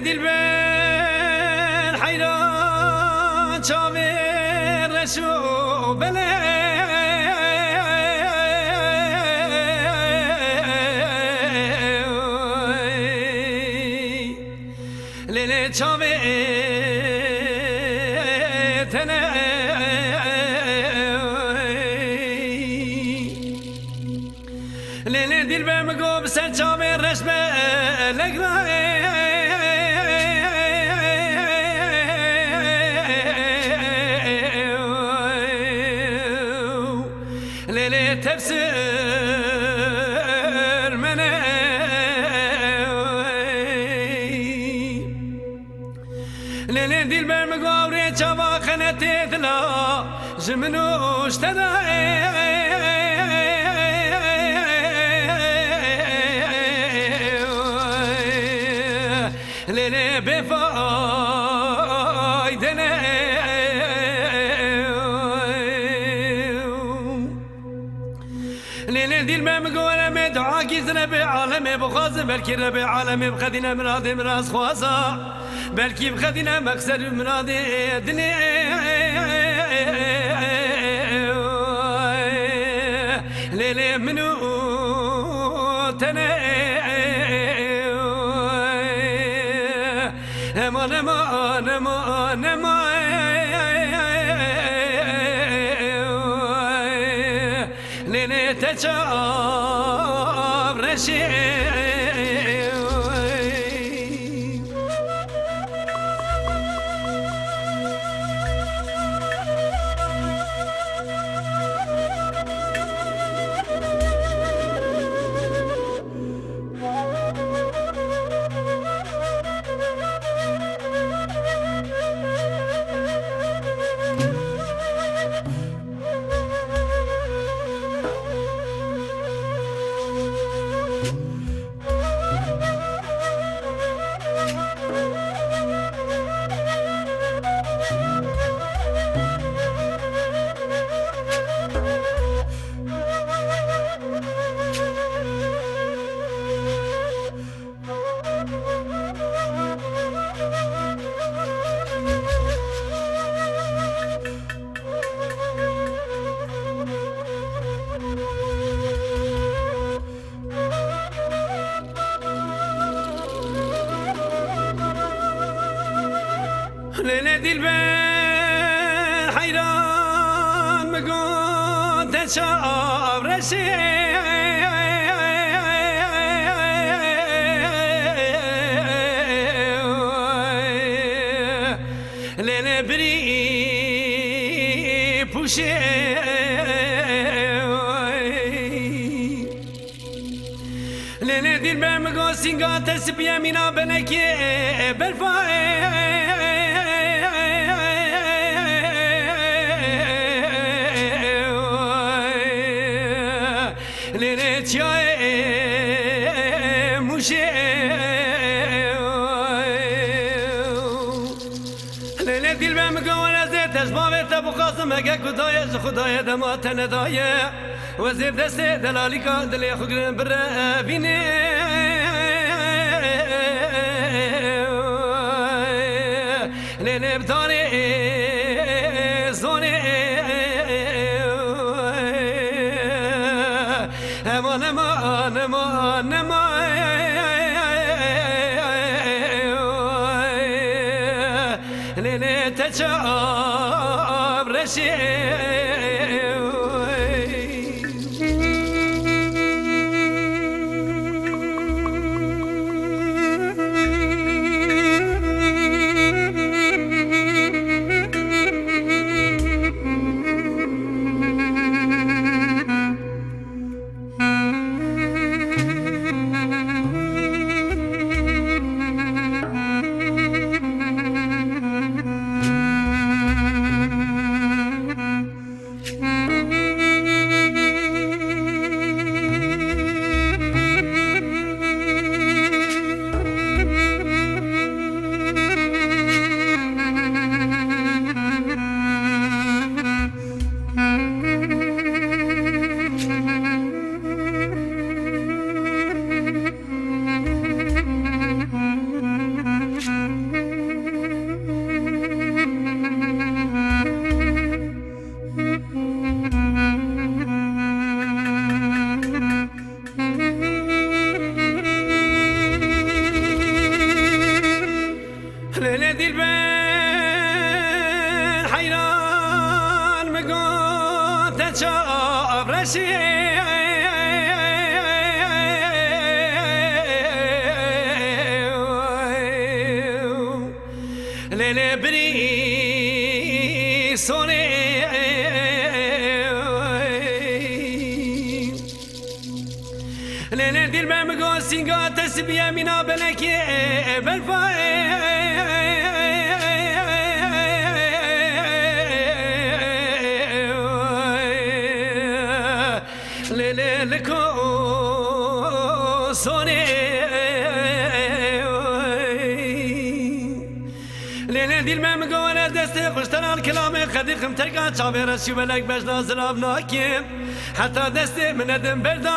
dilber hayran çaver reşu bele lele çaver tene lele dilber mi go sen çaver reşme legra lele tefsir mene lele dilber mi gavre çava kanete dila jmenu ştada lele befaydene lele dilmem goleme dua gizne be aleme bugaz belki rebe aleme bkhadina murade miraz khwaza belki bkhadina maksad murade dine lele minu tene eman eman eman eman lene teçav reşi lele dilber hayran mı go teçav reşi lele biri puşe lele dilber mi go singa tesbiye mina beneki belfae lele çaye muşe lele dilbem gavane zet esbave tabu qasım ege kudaya khudaya dama tenedaya ve zeb deste delalika dile khugren bir bine lele btane zone eman eman eman eman lele teçav reşi فرشی لیلی بری سونی لیلی دیر بمگو سینگا تسبیه مینا بلکی لیلی لکو سونی لیلی دیر من مگوانه دسته خوشتران کلام خدیقم ترکا چاوه رسی بلک بجنا زلاب ناکیم حتی دسته من ادم بردا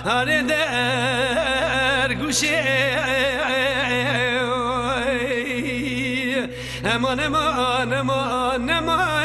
آره در گوشه امان امان امان امان